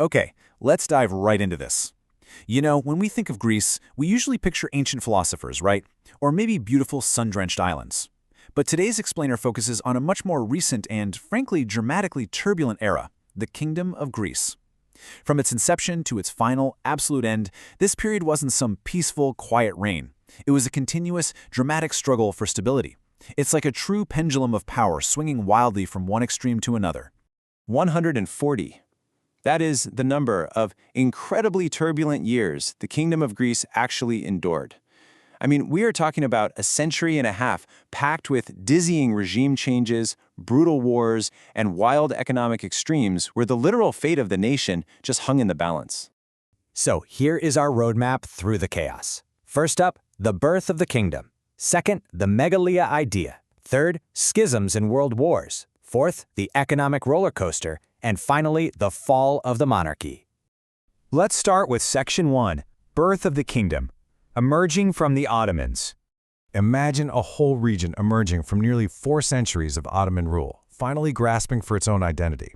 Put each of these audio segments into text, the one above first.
Okay, let's dive right into this. You know, when we think of Greece, we usually picture ancient philosophers, right? Or maybe beautiful sun-drenched islands. But today's explainer focuses on a much more recent and, frankly, dramatically turbulent era, the Kingdom of Greece. From its inception to its final, absolute end, this period wasn't some peaceful, quiet reign. It was a continuous, dramatic struggle for stability. It's like a true pendulum of power swinging wildly from one extreme to another. 140. That is the number of incredibly turbulent years the Kingdom of Greece actually endured. I mean, we are talking about a century and a half packed with dizzying regime changes, brutal wars, and wild economic extremes where the literal fate of the nation just hung in the balance. So here is our roadmap through the chaos. First up, the birth of the kingdom. Second, the megalia idea. Third, schisms and world wars. Fourth, the economic roller coaster. And finally, the fall of the monarchy. Let's start with Section 1, Birth of the Kingdom, emerging from the Ottomans. Imagine a whole region emerging from nearly 4 centuries of Ottoman rule, finally grasping for its own identity.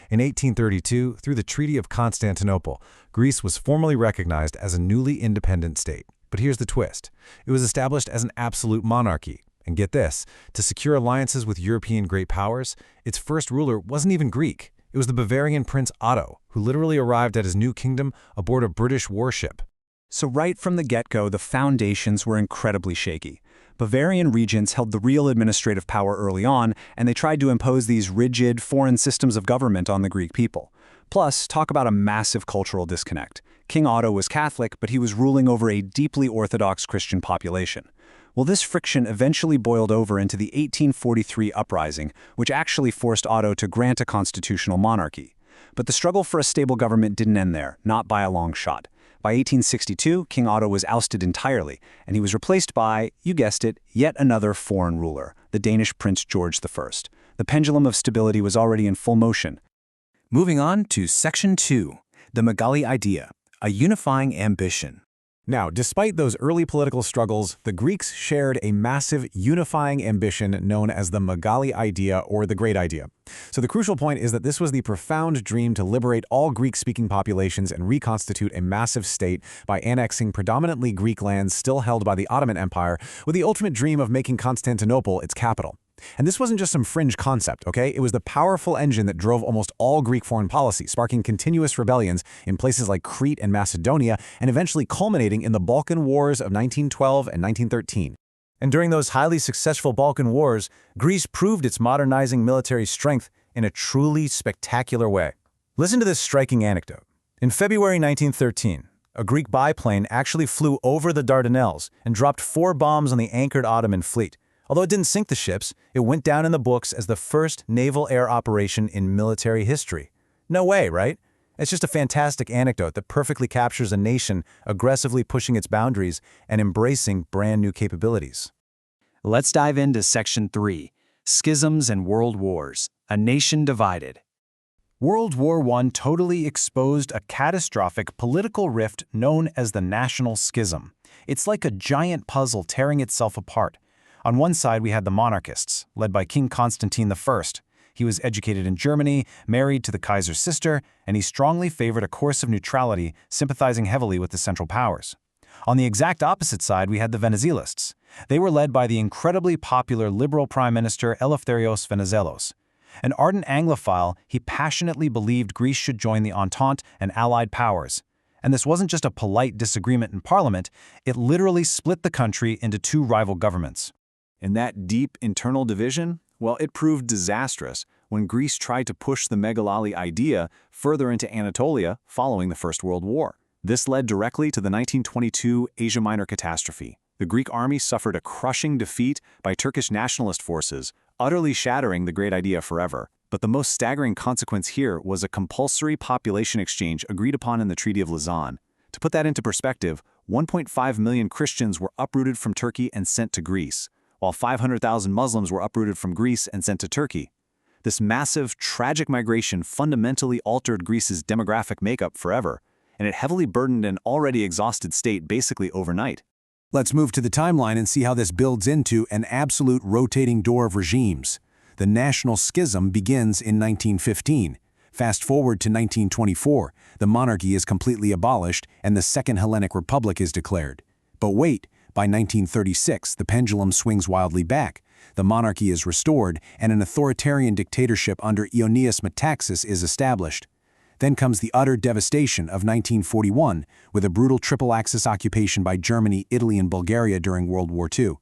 In 1832, through the Treaty of Constantinople, Greece was formally recognized as a newly independent state. But here's the twist. It was established as an absolute monarchy. And get this, to secure alliances with European great powers, its first ruler wasn't even Greek. It was the Bavarian Prince Otto, who literally arrived at his new kingdom aboard a British warship. So right from the get-go, the foundations were incredibly shaky. Bavarian regents held the real administrative power early on, and they tried to impose these rigid, foreign systems of government on the Greek people. Plus, talk about a massive cultural disconnect. King Otto was Catholic, but he was ruling over a deeply Orthodox Christian population. Well, this friction eventually boiled over into the 1843 uprising, which actually forced Otto to grant a constitutional monarchy. But the struggle for a stable government didn't end there, not by a long shot. By 1862, King Otto was ousted entirely, and he was replaced by, you guessed it, yet another foreign ruler, the Danish Prince George I. The pendulum of stability was already in full motion. Moving on to Section 2, the Megali idea, a unifying ambition. Now, despite those early political struggles, the Greeks shared a massive unifying ambition known as the Megali idea or the Great Idea. So the crucial point is that this was the profound dream to liberate all Greek-speaking populations and reconstitute a massive state by annexing predominantly Greek lands still held by the Ottoman Empire, with the ultimate dream of making Constantinople its capital. And this wasn't just some fringe concept, okay? It was the powerful engine that drove almost all Greek foreign policy, sparking continuous rebellions in places like Crete and Macedonia, and eventually culminating in the Balkan Wars of 1912 and 1913. And during those highly successful Balkan Wars, Greece proved its modernizing military strength in a truly spectacular way. Listen to this striking anecdote. In February 1913, a Greek biplane actually flew over the Dardanelles and dropped 4 bombs on the anchored Ottoman fleet. Although it didn't sink the ships, it went down in the books as the first naval air operation in military history. No way, right? It's just a fantastic anecdote that perfectly captures a nation aggressively pushing its boundaries and embracing brand new capabilities. Let's dive into Section 3, Schisms and World Wars, a nation divided. World War I totally exposed a catastrophic political rift known as the National Schism. It's like a giant puzzle tearing itself apart. On one side, we had the monarchists, led by King Constantine I. He was educated in Germany, married to the Kaiser's sister, and he strongly favored a course of neutrality, sympathizing heavily with the Central Powers. On the exact opposite side, we had the Venizelists. They were led by the incredibly popular liberal Prime Minister Eleftherios Venizelos. An ardent Anglophile, he passionately believed Greece should join the Entente and Allied powers. And this wasn't just a polite disagreement in Parliament, it literally split the country into 2 rival governments. And that deep internal division, well, it proved disastrous when Greece tried to push the Megalali idea further into Anatolia following the First World War. This led directly to the 1922 Asia Minor catastrophe. The Greek army suffered a crushing defeat by Turkish nationalist forces, utterly shattering the Great Idea forever. But the most staggering consequence here was a compulsory population exchange agreed upon in the Treaty of Lausanne. To put that into perspective, 1.5 million Christians were uprooted from Turkey and sent to Greece, while 500,000 Muslims were uprooted from Greece and sent to Turkey. This massive, tragic migration fundamentally altered Greece's demographic makeup forever, and it heavily burdened an already exhausted state basically overnight. Let's move to the timeline and see how this builds into an absolute rotating door of regimes. The National Schism begins in 1915. Fast forward to 1924, the monarchy is completely abolished and the Second Hellenic Republic is declared. But wait, by 1936, the pendulum swings wildly back. The monarchy is restored and an authoritarian dictatorship under Ionios Metaxas is established. Then comes the utter devastation of 1941, with a brutal triple-axis occupation by Germany, Italy, and Bulgaria during World War II.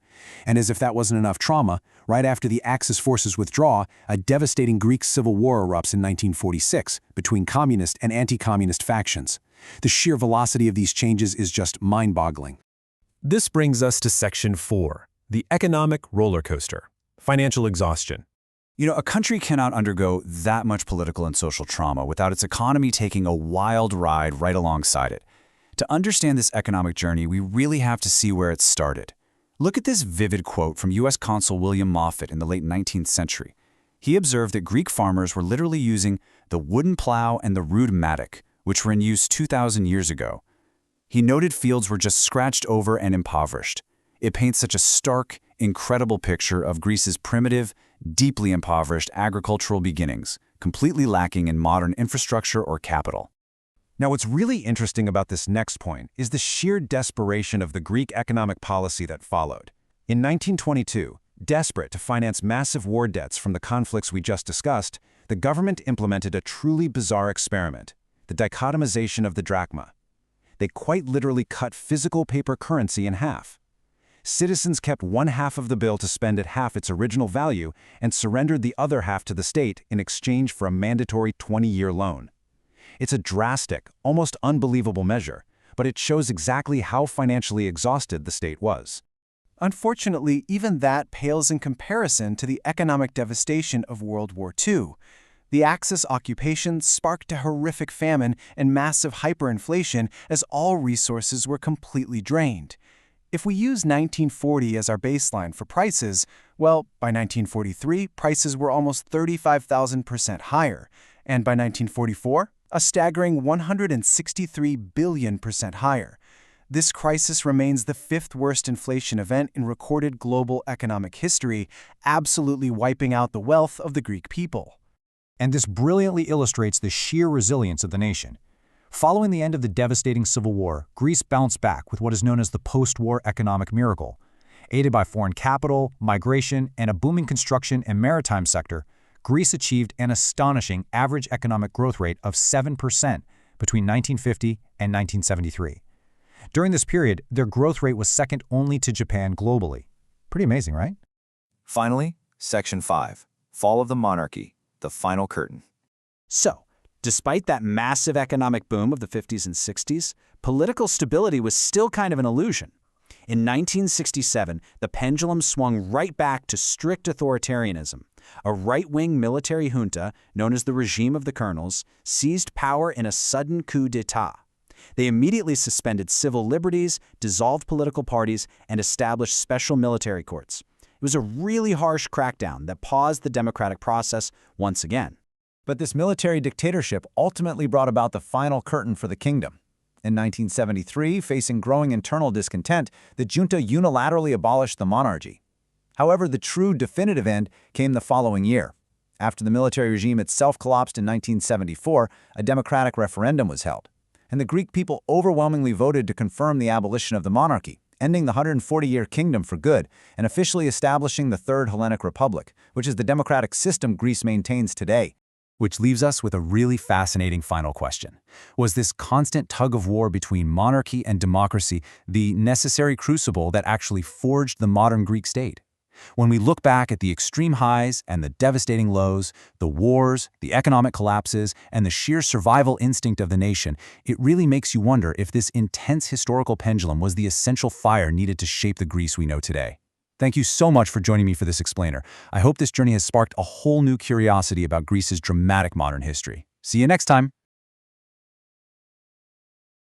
And as if that wasn't enough trauma, right after the Axis forces withdraw, a devastating Greek civil war erupts in 1946 between communist and anti-communist factions. The sheer velocity of these changes is just mind-boggling. This brings us to Section 4, the economic roller coaster, financial exhaustion. You know, a country cannot undergo that much political and social trauma without its economy taking a wild ride right alongside it. To understand this economic journey, we really have to see where it started. Look at this vivid quote from U.S. Consul William Moffat in the late 19th century. He observed that Greek farmers were literally using the wooden plow and the rude mattock, which were in use 2,000 years ago. He noted fields were just scratched over and impoverished. It paints such a stark, incredible picture of Greece's primitive, deeply impoverished agricultural beginnings, completely lacking in modern infrastructure or capital. Now, what's really interesting about this next point is the sheer desperation of the Greek economic policy that followed. In 1922, desperate to finance massive war debts from the conflicts we just discussed, the government implemented a truly bizarre experiment, the dichotomization of the drachma. They quite literally cut physical paper currency in half. Citizens kept one half of the bill to spend at half its original value and surrendered the other half to the state in exchange for a mandatory 20-year loan. It's a drastic, almost unbelievable measure, but it shows exactly how financially exhausted the state was. Unfortunately, even that pales in comparison to the economic devastation of World War II. The Axis occupation sparked a horrific famine and massive hyperinflation as all resources were completely drained. If we use 1940 as our baseline for prices, well, by 1943, prices were almost 35,000% higher, and by 1944, a staggering 163 billion% higher. This crisis remains the fifth worst inflation event in recorded global economic history, absolutely wiping out the wealth of the Greek people. And this brilliantly illustrates the sheer resilience of the nation. Following the end of the devastating civil war, Greece bounced back with what is known as the post-war economic miracle. Aided by foreign capital, migration, and a booming construction and maritime sector, Greece achieved an astonishing average economic growth rate of 7% between 1950 and 1973. During this period, their growth rate was second only to Japan globally. Pretty amazing, right? Finally, Section 5, Fall of the Monarchy, the final curtain. So, despite that massive economic boom of the 50s and 60s, political stability was still kind of an illusion. In 1967, the pendulum swung right back to strict authoritarianism. A right-wing military junta, known as the regime of the colonels, seized power in a sudden coup d'etat. They immediately suspended civil liberties, dissolved political parties, and established special military courts. It was a really harsh crackdown that paused the democratic process once again. But this military dictatorship ultimately brought about the final curtain for the kingdom. In 1973, facing growing internal discontent, the junta unilaterally abolished the monarchy. However, the true definitive end came the following year. After the military regime itself collapsed in 1974, a democratic referendum was held, and the Greek people overwhelmingly voted to confirm the abolition of the monarchy, ending the 140-year kingdom for good and officially establishing the Third Hellenic Republic, which is the democratic system Greece maintains today. Which leaves us with a really fascinating final question. Was this constant tug-of-war between monarchy and democracy the necessary crucible that actually forged the modern Greek state? When we look back at the extreme highs and the devastating lows, the wars, the economic collapses, and the sheer survival instinct of the nation, it really makes you wonder if this intense historical pendulum was the essential fire needed to shape the Greece we know today. Thank you so much for joining me for this explainer. I hope this journey has sparked a whole new curiosity about Greece's dramatic modern history. See you next time.